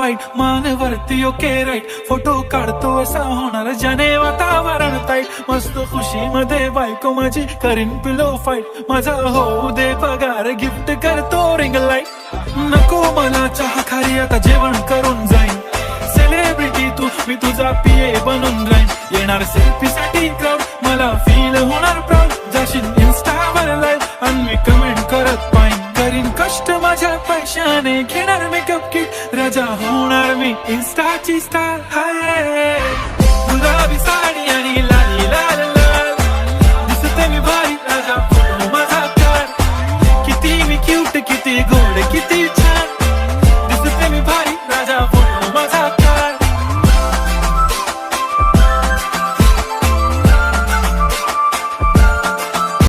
वाईट मानवरती okay right photo काढतो असा होणार ज्याने वातावरण ताईट मस्त खुशी मध्ये बायको माझी करीन पिलो फाईट माझा होऊ दे पगार गिफ्ट करतो रिंग लाईट नको मला चहा खारी आता जेवण करून जाईन सेलिब्रिटी तू मी तुझा पीए बनून राहीन येणार सेल्फी साठी क्राऊड मला फील होणार प्राऊड जाशील इन्स्टावर लाईव्ह आणि मी कमेंट करत पाहिन करीन कष्ट माझ्या पैशाने घेणार मेकअप किट राजा होणार मी इन्स्टाची स्टार हाय